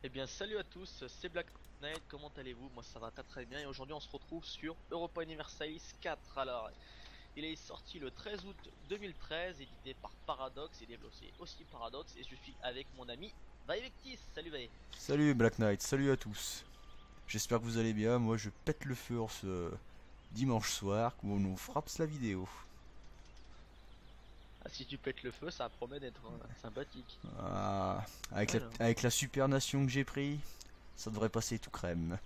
Eh bien salut à tous, c'est Black Knight, comment allez-vous? Moi ça va très bien et aujourd'hui on se retrouve sur Europa Universalis 4. Alors, il est sorti le 13 août 2013, édité par Paradox et développé aussi Paradox, et je suis avec mon ami Vaevectis. Salut Vae. Salut Black Knight, salut à tous. J'espère que vous allez bien. Moi je pète le feu en ce dimanche soir où on nous frappe la vidéo. Ah, si tu pètes le feu, ça promet d'être sympathique. Ah, avec la, Alors, avec la super nation que j'ai pris, ça devrait passer tout crème.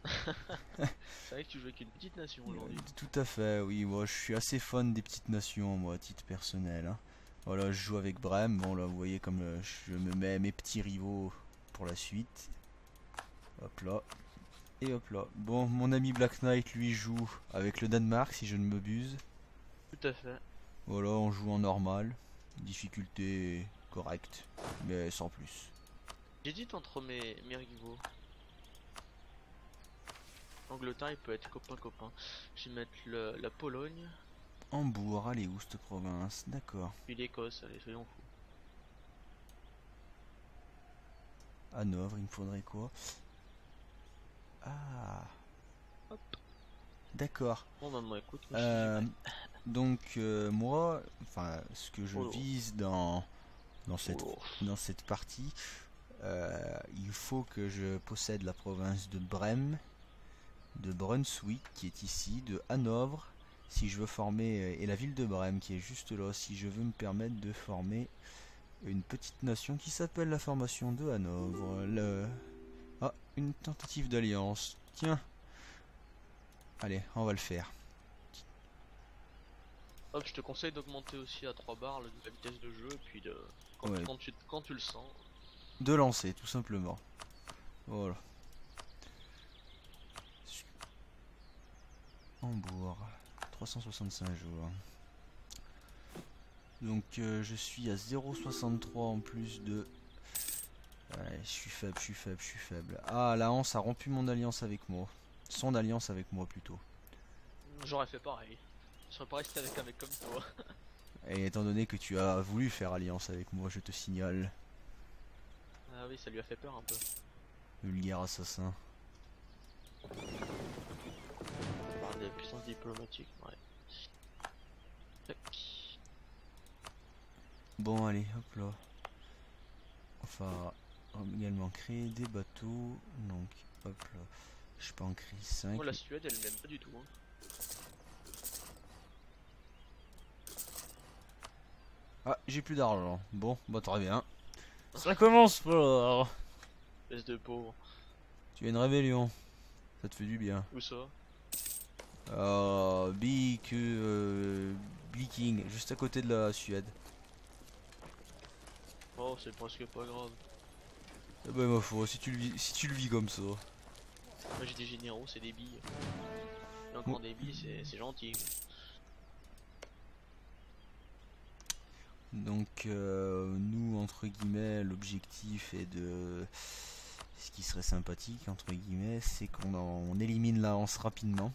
c'est vrai que tu joues avec une petite nation aujourd'hui. Tout à fait, oui, moi je suis assez fan des petites nations, moi, à titre personnel, hein. Voilà, je joue avec Brem. Bon là, vous voyez comme je me mets mes petits rivaux pour la suite. Hop là. Et hop là. Bon, mon ami Black Knight, lui, joue avec le Danemark, si je ne m'abuse. Tout à fait. Voilà, on joue en normal, difficulté correcte, mais sans plus. J'hésite entre mes rivaux. L'Angleterre il peut être copain-copain. Je vais mettre la Pologne, Hambourg, allez où cette province? D'accord. puis l'Écosse, allez soyons fous. Hanovre, il me faudrait quoi? Ah, Hop. d'accord. Bon bah moi écoute, moi je suis Euh, prêt. donc moi, enfin, ce que je Oh là. vise dans Oh là. dans cette partie, il faut que je possède la province de Brême, de Brunswick qui est ici, de Hanovre, si je veux former, et la ville de Brême qui est juste là, si je veux me permettre de former une petite nation qui s'appelle la formation de Hanovre. Ah, une tentative d'alliance. Tiens, allez, on va le faire. Hop, je te conseille d'augmenter aussi à 3 barres la vitesse de jeu, et puis de Ouais, quand tu le sens. de lancer, tout simplement. Voilà. Hambourg, 365 jours. Donc je suis à 0,63 en plus de... Ouais, je suis faible, je suis faible, je suis faible. Ah, la Hanse a rompu mon alliance avec moi. Son alliance avec moi plutôt. J'aurais fait pareil. Je serais pas resté avec un mec comme toi. Et étant donné que tu as voulu faire alliance avec moi, je te signale, Ah oui, ça lui a fait peur un peu. vulgaire assassin. On parle de puissance diplomatique, ouais. Tac. Bon, allez, hop là. Enfin, également créer des bateaux. Donc, hop là. Je peux en créer 5. Moi la Suède elle m'aime pas du tout. Hein. Ah, j'ai plus d'argent. Bon, bah très bien. Ça commence fort. Espèce de pauvre. Tu as une rébellion. Ça te fait du bien. Où ça? Bleaking, juste à côté de la Suède. Oh, c'est presque pas grave. Eh ben, ma foi, si tu le vis comme ça. Moi j'ai des généraux, c'est des billes. Et Bon, encore des billes, c'est gentil. donc, nous, entre guillemets, l'objectif est de. Ce qui serait sympathique, entre guillemets, c'est on élimine la Hanse rapidement.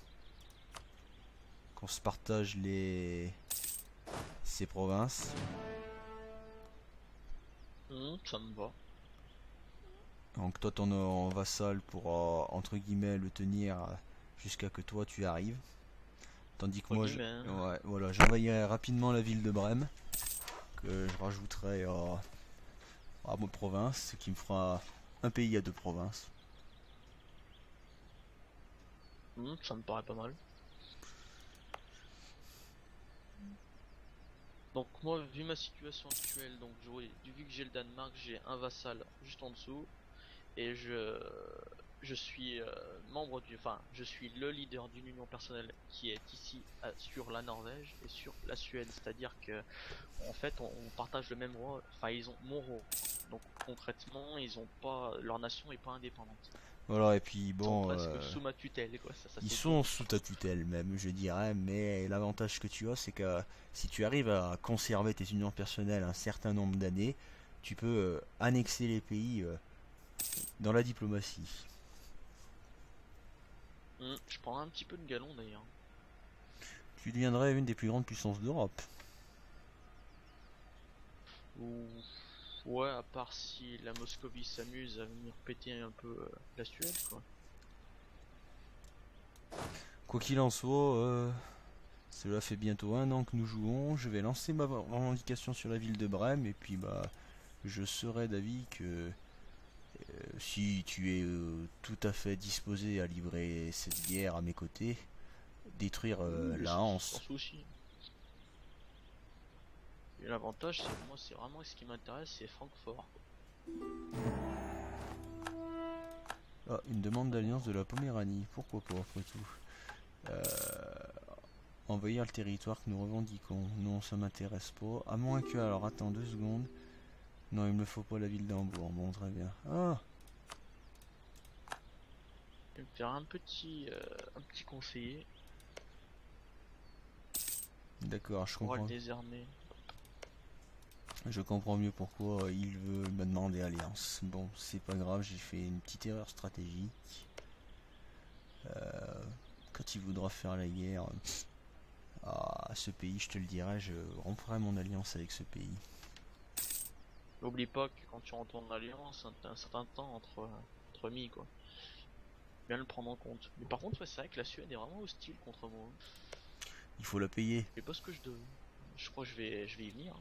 Qu'on se partage ces provinces. Ça me va. Donc toi ton vassal pourra entre guillemets le tenir jusqu'à que toi tu arrives. Tandis que Entre moi guillemets. Hein. ouais, voilà, j'envahirai rapidement la ville de Brême, que je rajouterai à ma province, ce qui me fera un pays à deux provinces. Ça me paraît pas mal. Donc moi, vu ma situation actuelle, donc vu que j'ai le Danemark, j'ai un vassal juste en dessous et je suis membre enfin je suis le leader d'une union personnelle qui est ici sur la Norvège et sur la Suède, c'est-à-dire que en fait on partage le même roi, enfin ils ont mon roi. Donc concrètement, ils ont pas leur nation est pas indépendante. Voilà, et puis Ils sont bon, presque sous ma tutelle quoi, ça ils c'est beau. sont sous ta tutelle même, je dirais, mais l'avantage que tu as, c'est que si tu arrives à conserver tes unions personnelles un certain nombre d'années, tu peux annexer les pays dans la diplomatie. Je prends un petit peu de galon d'ailleurs. Tu deviendrais une des plus grandes puissances d'Europe. Ou Ouais, à part si la Moscovie s'amuse à venir péter un peu la Suède, quoi. Quoi qu'il en soit, cela fait bientôt 1 an que nous jouons. Je vais lancer ma revendication sur la ville de Brême et puis bah je serai d'avis que si tu es tout à fait disposé à livrer cette guerre à mes côtés, détruire Oui, la sans Hanse. souci. Et l'avantage, c'est que moi, c'est vraiment ce qui m'intéresse, c'est Francfort, quoi. Ah, une demande d'alliance de la Poméranie, pourquoi pas après tout. Euh, Envahir le territoire que nous revendiquons. Non, ça m'intéresse pas. À moins que, alors attends 2 secondes. Non, il me faut pas la ville d'Hambourg. Bon, très bien. Ah, Je vais me faire un petit conseiller d'accord, je pour le comprends. désarmer. Je comprends mieux pourquoi il veut me demander alliance. Bon, c'est pas grave, j'ai fait une petite erreur stratégique. Quand il voudra faire la guerre à ce pays, je te le dirai, je romprai mon alliance avec ce pays. N'oublie pas que quand tu retournes l'alliance, t'as un certain temps entre amis, quoi. Bien le prendre en compte. Mais par contre, ouais, c'est vrai que la Suède est vraiment hostile contre moi. Il faut la payer. Je sais pas ce que je dois. Je crois que je vais y venir.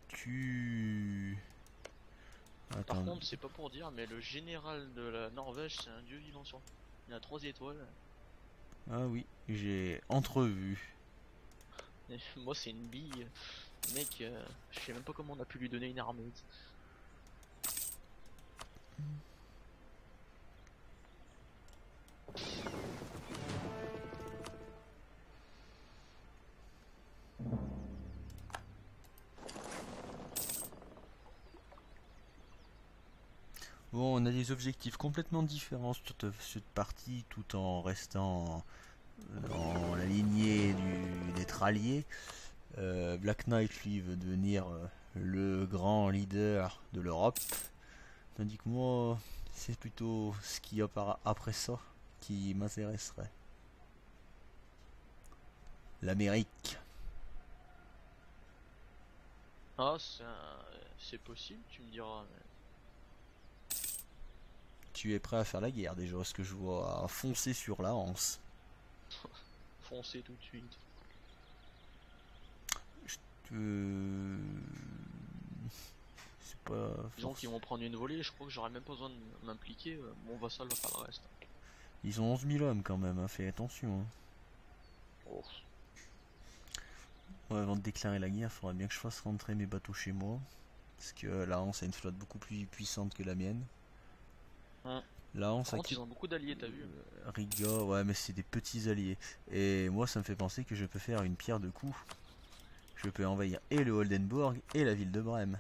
Tu... Par Attends. contre, c'est pas pour dire, mais le général de la Norvège, c'est un dieu vivant sur. Il a 3 étoiles. Ah oui, j'ai entrevu. Et moi, c'est une bille. Mec, je sais même pas comment on a pu lui donner une armée. Bon, on a des objectifs complètement différents sur cette partie, tout en restant dans la lignée d'être allié. Black Knight, lui, veut devenir le grand leader de l'Europe. Tandis que moi, c'est plutôt ce qu'il y a après ça qui m'intéresserait. L'Amérique. Ah, c'est possible, tu me diras. Tu es prêt à faire la guerre déjà, ce que je vois à foncer sur la Hanse. Foncez tout de suite. Euh, C'est pas Disons qu'ils vont prendre une volée, je crois que j'aurais même pas besoin de m'impliquer. Mon vassal va faire le reste. Ils ont 11 000 hommes quand même, hein, fais attention. Hein. Oh. Ouais, avant de déclarer la guerre, il faudrait bien que je fasse rentrer mes bateaux chez moi. Parce que la Hanse a une flotte beaucoup plus puissante que la mienne. Hein. La Hanse Par a contre, ils ont beaucoup d'alliés, t'as vu? Riga, ouais, mais c'est des petits alliés. Et moi, ça me fait penser que je peux faire une pierre de coups. Je peux envahir et le Oldenburg et la ville de Brême.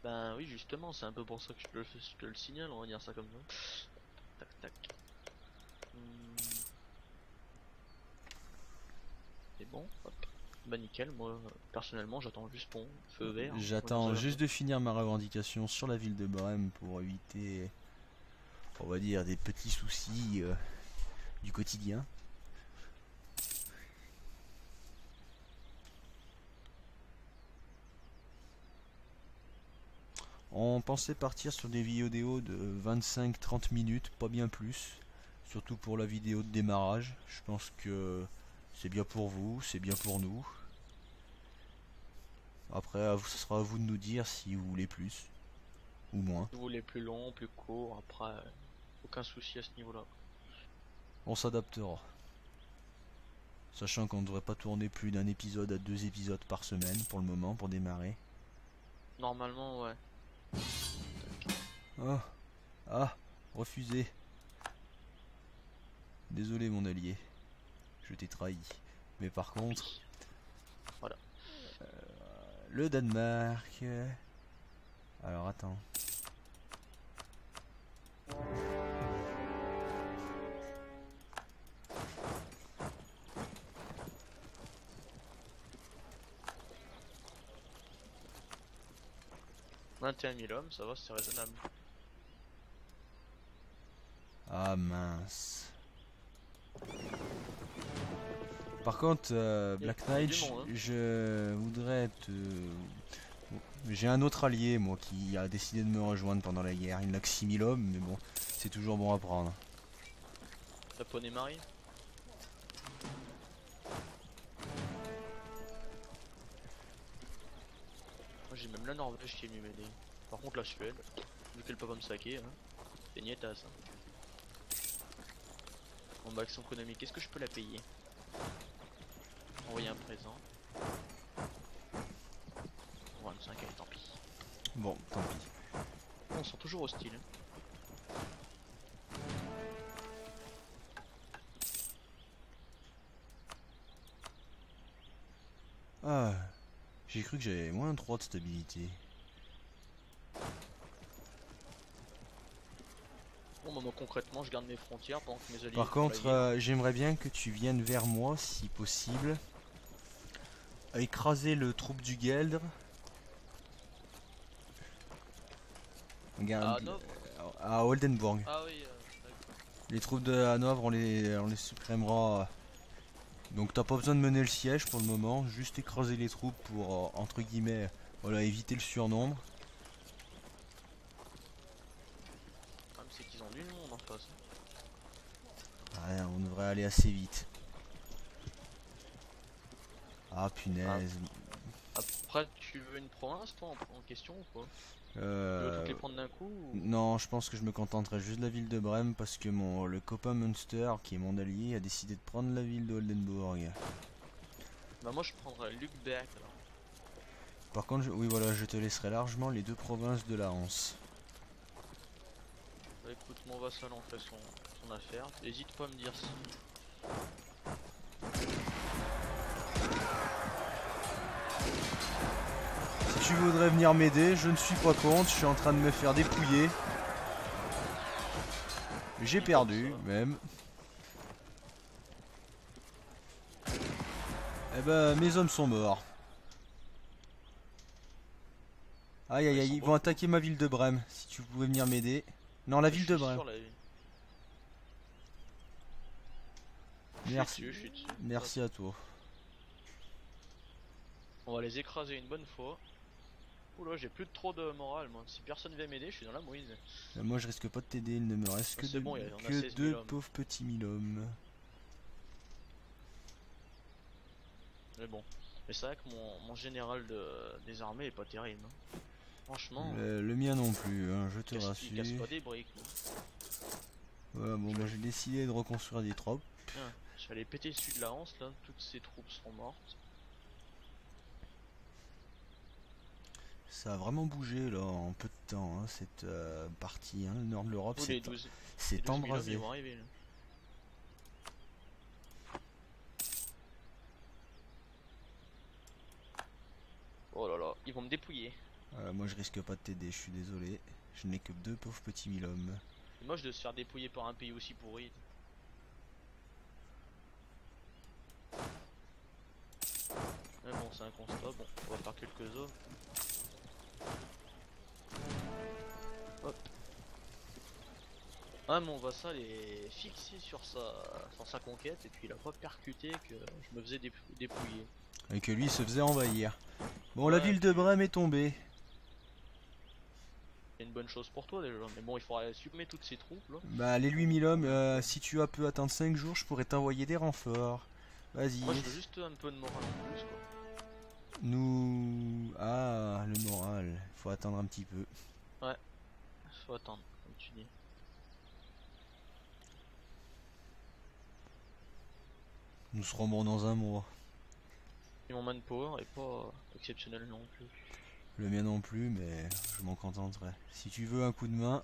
Ben oui, justement, c'est un peu pour ça que je te le signale, on va dire ça comme ça. Tac tac. C'est bon, hop. Bah nickel, moi personnellement j'attends juste ton feu vert. J'attends juste de finir ma revendication sur la ville de Brême pour éviter, on va dire, des petits soucis du quotidien. On pensait partir sur des vidéos de 25-30 minutes, pas bien plus. Surtout pour la vidéo de démarrage. Je pense que c'est bien pour vous, c'est bien pour nous. Après, ce sera à vous de nous dire si vous voulez plus ou moins. Si vous voulez plus long, plus court, après aucun souci à ce niveau-là. On s'adaptera. Sachant qu'on ne devrait pas tourner plus d'un épisode à 2 épisodes par semaine pour le moment, pour démarrer. Normalement, ouais. Ah, ah, refusé. Désolé mon allié, je t'ai trahi. Mais par contre, Oui. Voilà. le Danemark. Alors attends. « 21 000 hommes, ça va, c'est raisonnable. Ah mince. Par contre, Black y a du Knight, monde, hein. je voudrais te... J'ai un autre allié, moi, qui a décidé de me rejoindre pendant la guerre. Il n'a que 6000 hommes, mais bon, c'est toujours bon à prendre. La poney Marie. Moi j'ai même la Norvège qui est venue m'aider. Par contre la Suède, vu qu'elle peut pas me saquer, hein, c'est nietasse. Hein. Bon bah action économique, est-ce que je peux la payer? Envoyer un présent. 25, allez tant pis. Bon, tant pis. Bon, ils sont toujours hostiles. Hein. Ah, j'ai cru que j'avais moins 3 de stabilité. Bon bah moi concrètement je garde mes frontières pendant que mes alliés Par font la contre, guerre. j'aimerais bien que tu viennes vers moi, si possible. Écraser le troupe du Gueldre. Regarde, Ah non. à Oldenburg. Ah oui, d'accord. Les troupes de Hanovre, on les supprimera. Donc t'as pas besoin de mener le siège pour le moment, juste écraser les troupes pour, entre guillemets, voilà, éviter le surnombre. Le problème c'est qu'ils ont du monde en face. Ouais, on devrait aller assez vite. Ah punaise. Après tu veux une province toi en question ou quoi? Tu veux Euh, toutes les prendre d'un coup ou... Non, je pense que je me contenterai juste de la ville de Brême parce que le copain Munster, qui est mon allié, a décidé de prendre la ville de Oldenburg. Bah moi je prendrais Lübeck alors. Par contre, oui voilà, je te laisserai largement les 2 provinces de la Hanse. Bah écoute, mon vassal en fait son affaire. Hésite pas à me dire si... Si tu voudrais venir m'aider, je ne suis pas contre, je suis en train de me faire dépouiller. J'ai perdu, même. Eh ben, mes hommes sont morts. Aïe aïe aïe, ils vont attaquer ma ville de Brême. Si tu pouvais venir m'aider. Non, la ville de Brême. Merci. Je suis dessus. Merci à toi. On va les écraser une bonne fois. Oula, j'ai plus trop de morale moi. Si personne vient m'aider, je suis dans la mouise. Moi je risque pas de t'aider, il ne me reste que, bon, que 2 pauvres petits mille-hommes. Mais bon. Mais c'est vrai que mon général des armées est pas terrible. Hein. Franchement. Le mien non plus, hein, je te rassure. Il casse pas des briques. Ouais, bon, moi j'ai décidé de reconstruire des troupes. Tiens, je vais aller péter le sud de la Hanse là. Toutes ces troupes seront mortes. Ça a vraiment bougé là en peu de temps, hein, cette partie, hein, le nord de l'Europe, c'est embrasé. Oh là là, ils vont me dépouiller. Moi je risque pas de t'aider, je suis désolé. Je n'ai que 2 pauvres petits mille-hommes. C'est moche de se faire dépouiller par un pays aussi pourri. Mais bon, c'est un constat, bon, on va faire quelques os. Hop. Ah, mon vassal est fixé sur sa conquête et puis il a pas percuté que je me faisais dépouiller. Et que lui se faisait envahir. Bon, ouais, la ville de Brême est tombée. C'est une bonne chose pour toi déjà, mais bon, il faudrait supprimer toutes ces troupes là. Bah, les 8000 hommes, si tu as pu attendre 5 jours, je pourrais t'envoyer des renforts. Vas-y. Moi, je veux juste un peu de morale en plus quoi. Nous... Ah, le moral. Faut attendre un petit peu. Ouais, faut attendre, comme tu dis. Nous serons bons dans un mois. Et mon manpower est pas exceptionnel non plus. Le mien non plus, mais je m'en contenterai. Si tu veux un coup de main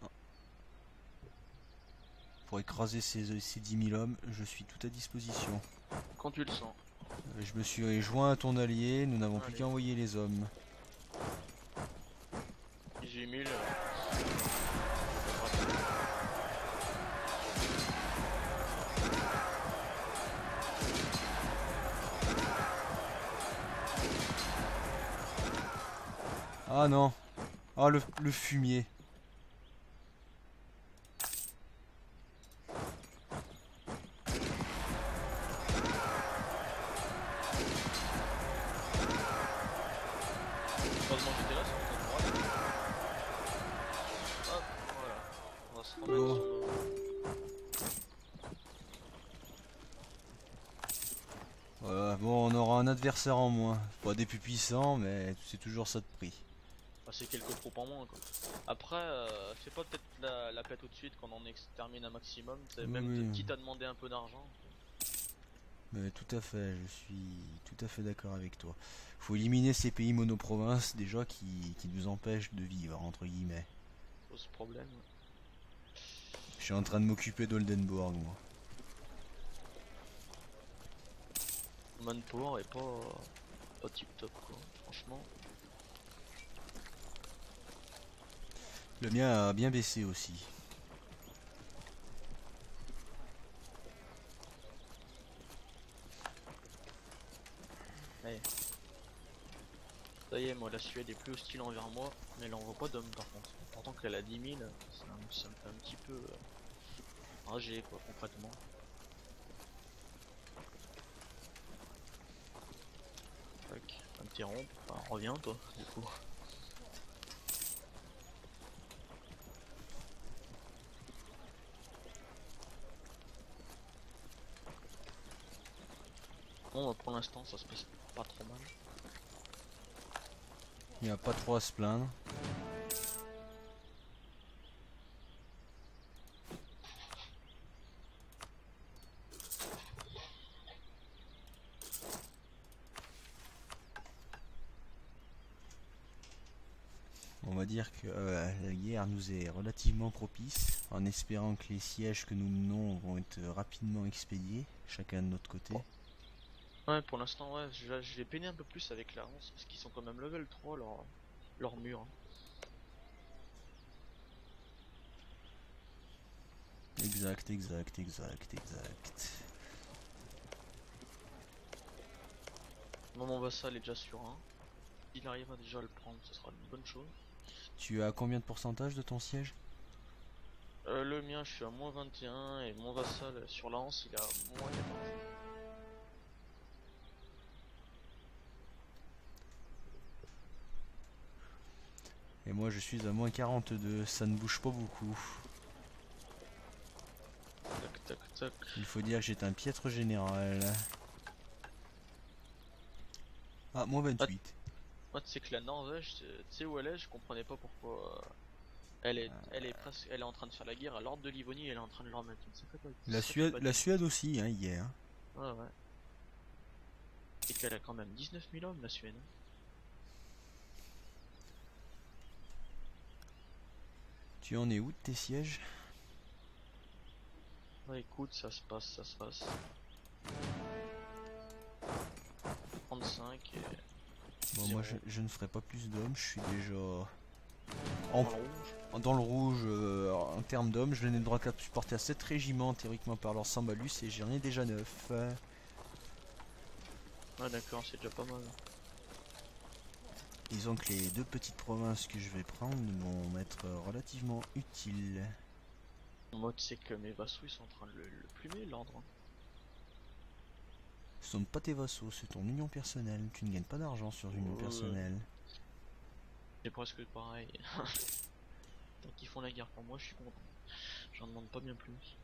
pour écraser ces 10 000 hommes, je suis tout à disposition. Quand tu le sens. Je me suis joint à ton allié, nous n'avons plus qu'à envoyer les hommes. 18 000. Ah non. Ah le fumier. Voilà, bon, on aura un adversaire en moins. Pas des plus puissants, mais c'est toujours ça de prix. Bah, c'est quelques troupes en moins quoi. Après, fais pas peut-être la pète tout de suite quand on extermine un maximum, c'est Oui, même oui, quitte à demander un peu d'argent. mais tout à fait, je suis tout à fait d'accord avec toi. Faut éliminer ces pays monoprovinces déjà qui nous empêchent de vivre, entre guillemets. Pose problème. Je suis en train de m'occuper d'Oldenburg, moi. Manpower est pas tip top quoi, franchement. Le mien a bien baissé aussi. Allez. Ça y est, moi la Suède est plus hostile envers moi, mais elle envoie pas d'hommes par contre. Pourtant qu'elle a 10 000, ça me fait un petit peu rager quoi concrètement. Tac, interrompre, enfin, reviens toi du coup. Bon bah, pour l'instant ça se passe pas trop mal. Il n'y a pas trop à se plaindre. On va dire que la guerre nous est relativement propice, en espérant que les sièges que nous menons vont être rapidement expédiés, chacun de notre côté. Ouais, pour l'instant, ouais, je vais peiner un peu plus avec la 11 parce qu'ils sont quand même level 3 leur mur. Exact, exact, exact, exact. Moi, mon vassal est déjà sur un. S'il arrive à déjà le prendre, ce sera une bonne chose. Tu as combien de pourcentage de ton siège? Le mien, je suis à moins 21 et mon vassal sur la 11, il est à moins 14. Et moi je suis à moins 42, ça ne bouge pas beaucoup. Tac, tac, tac. Il faut dire que j'étais un piètre général. Ah, moins 28. Moi, tu sais que la Norvège, tu sais où elle est, je comprenais pas pourquoi. Elle est presque, elle est en train de faire la guerre à l'ordre de Livonie et elle est en train de leur mettre une La Suède aussi, hein, hier. Ouais, ouais. Et qu'elle a quand même 19 000 hommes, la Suède. Tu en es où de tes sièges? Ouais, écoute, ça se passe, ça se passe. 35 et. Bon, moi je ne ferai pas plus d'hommes, je suis déjà Dans en, le rouge. dans le rouge en termes d'hommes. Je n'ai le droit qu'à supporter à 7 régiments théoriquement parlant sans malus et j'en ai déjà 9. Ouais, d'accord, c'est déjà pas mal. Disons que les deux petites provinces que je vais prendre vont m'être relativement utiles. Moi, tu sais que mes vassaux ils sont en train de le plumer, l'ordre. Hein. Ce sont pas tes vassaux, c'est ton union personnelle. Tu ne gagnes pas d'argent sur union personnelle. C'est presque pareil. Tant qu'ils font la guerre pour moi, je suis content. J'en demande pas bien plus.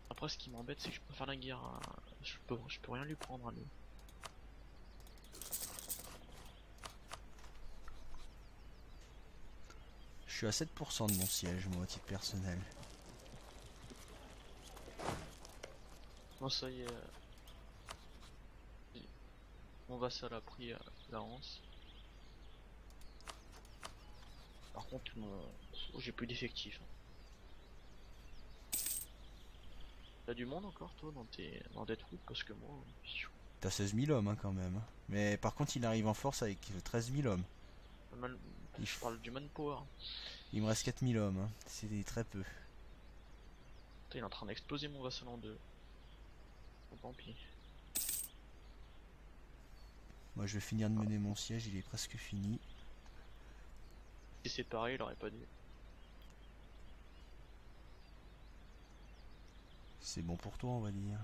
Après, ce qui m'embête, c'est que je peux faire la guerre à... je peux rien lui prendre à lui. Je suis à 7% de mon siège, moi, à titre personnel. Moi, ça y est. Mon vassal a pris la Hanse. Par contre, j'ai plus d'effectifs. Hein. T'as du monde encore, toi, dans tes troupes? Parce que moi... T'as 16 000 hommes, hein, quand même. Mais par contre, il arrive en force avec 13 000 hommes. Mal... Je parle du manpower. Il me reste 4 000 hommes, hein. C'est très peu. Putain, il est en train d'exploser mon vassal en deux. Bon, tant pis. Moi, je vais finir de mener mon siège, il est presque fini. Si c'est pareil, il aurait pas dû. C'est bon pour toi, on va dire.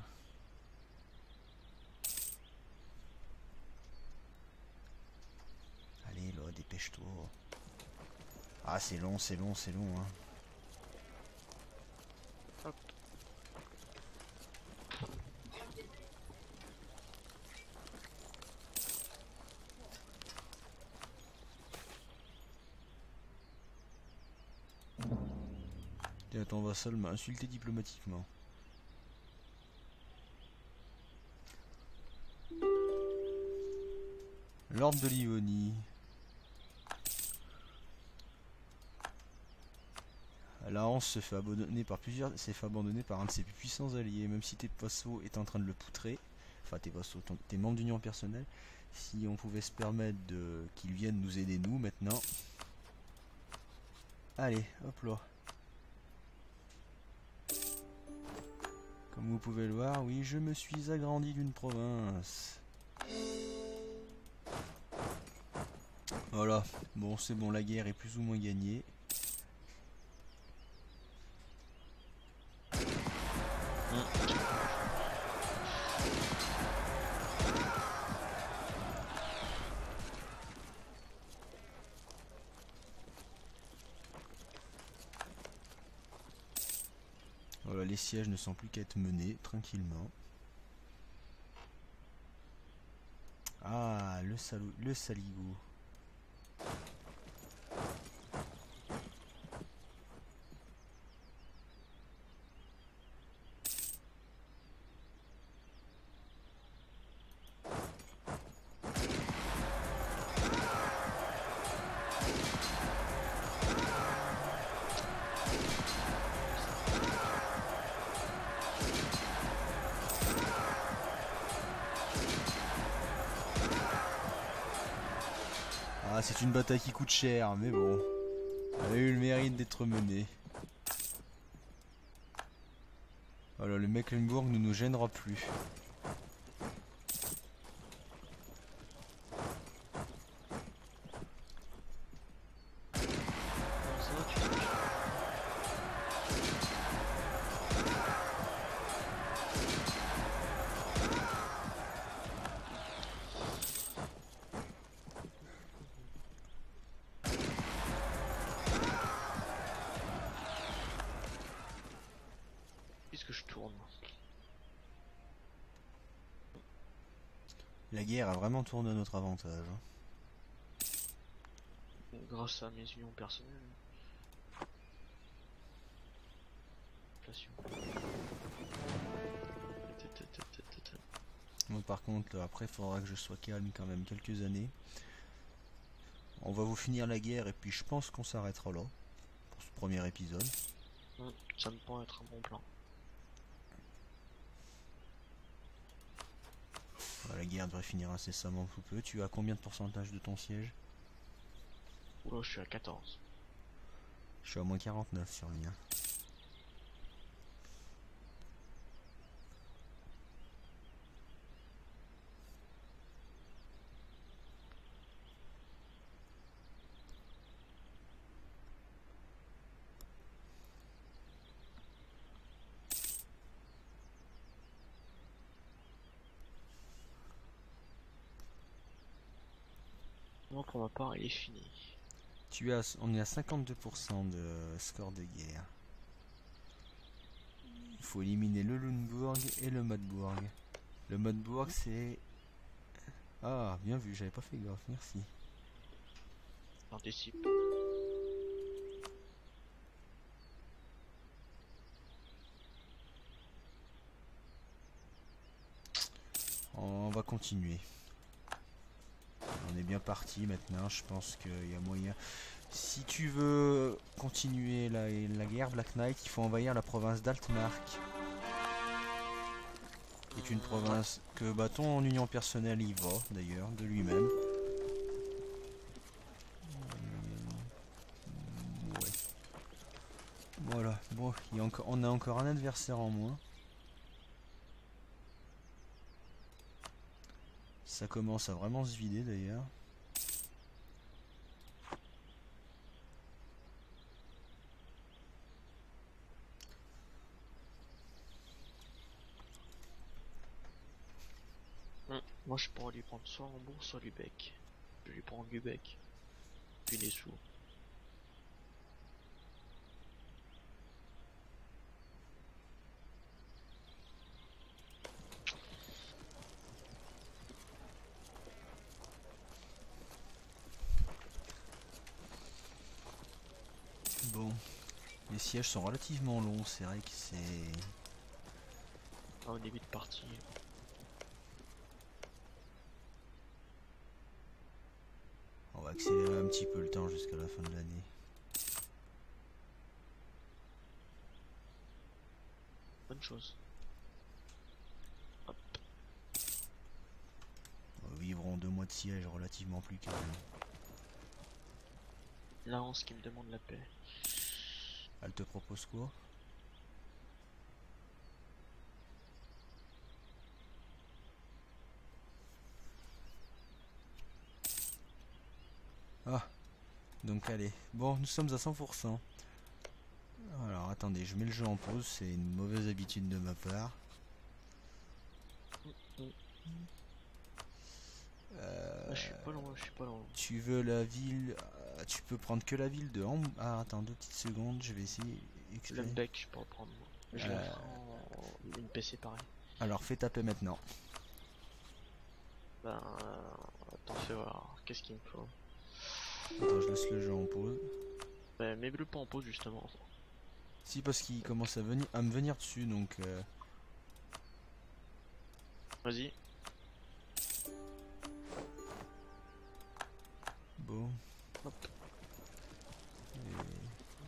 Allez, là, dépêche-toi. Ah, c'est long, c'est long, c'est long, hein. Hop. Tiens, ton vassal m'a insulté diplomatiquement. Lord de Livonie. La Hanse se fait abandonner par un de ses plus puissants alliés, même si tes vassaux est en train de le poutrer. Enfin, tes vassaux, tes membres d'union personnelle. Si on pouvait se permettre qu'ils viennent nous aider, nous, maintenant. Allez, hop là. Comme vous pouvez le voir, oui, je me suis agrandi d'une province. Voilà, bon, c'est bon, la guerre est plus ou moins gagnée. Voilà, les sièges ne sont plus qu'à être menés tranquillement. Ah, le saligo. Ah, c'est une bataille qui coûte cher, mais bon. Elle a eu le mérite d'être menée. Voilà, le Mecklenburg ne nous gênera plus. Puisque je tourne. La guerre a vraiment tourné à notre avantage. Grâce à mes unions personnelles. Inflation. Moi, par contre, après, il faudra que je sois calme quand même quelques années. On va vous finir la guerre et puis je pense qu'on s'arrêtera là pour ce premier épisode. Ça me paraît être un bon plan. La guerre devrait finir incessamment sous peu. Tu as combien de pourcentage de ton siège? Oula, je suis à 14. Je suis à moins 49 sur le mien. Moi, pour ma part, il est fini. On est à 52% de score de guerre. Il faut éliminer le Lundburg et le Madburg. Le Madburg, c'est... Ah, bien vu, j'avais pas fait gaffe, merci. J'anticipe. On va continuer. On est bien parti maintenant, je pense qu'il y a moyen. Si tu veux continuer la guerre Black Knight, il faut envahir la province d'Altmark. Qui est une province que ton en union personnelle y va d'ailleurs, de lui-même. Ouais. Voilà, bon, on a encore un adversaire en moins. Ça commence à vraiment se vider d'ailleurs. Moi je pourrais lui prendre soit Hambourg soit Lübeck. Je lui prends Lübeck. Puis les sous. Bon, les sièges sont relativement longs, c'est vrai que c'est... Au début de partie. On va accélérer un petit peu le temps jusqu'à la fin de l'année. Bonne chose. Hop. Vivront 2 mois de siège relativement plus calme. Là, on ce qui me demande la paix. Elle te propose quoi? Ah, donc allez. Bon, nous sommes à 100%. Alors attendez, je mets le jeu en pause, c'est une mauvaise habitude de ma part. Je suis pas loin, je suis pas loin. Tu veux la ville... tu peux prendre que la ville de Ham... Ah, attends 2 petites secondes, je vais essayer... Le bec, je peux en prendre. Je la ferai en une PC pareil. Alors fais taper maintenant. Ben, attends, fais voir. Qu'est-ce qu'il me faut? Attends, je laisse le jeu en pause. Ben, mets-le pas en pause justement. Si, parce qu'il commence à me venir dessus, donc... Vas-y. Bon. Hop.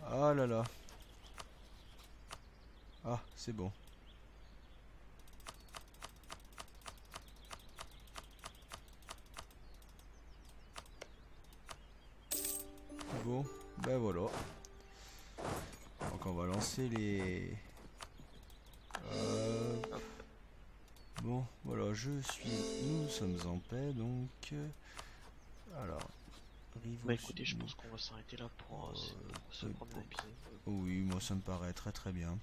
Ah là là. Ah, c'est bon. Bon, ben voilà. Donc on va lancer les... Bon, voilà, nous sommes en paix, donc... Alors... Bah écoutez, je pense qu'on va s'arrêter là pour ce premier épisode. Oui, moi ça me paraît très très bien.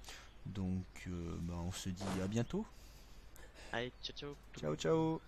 Donc, bah, on se dit à bientôt. Allez, ciao ciao. Ciao ciao.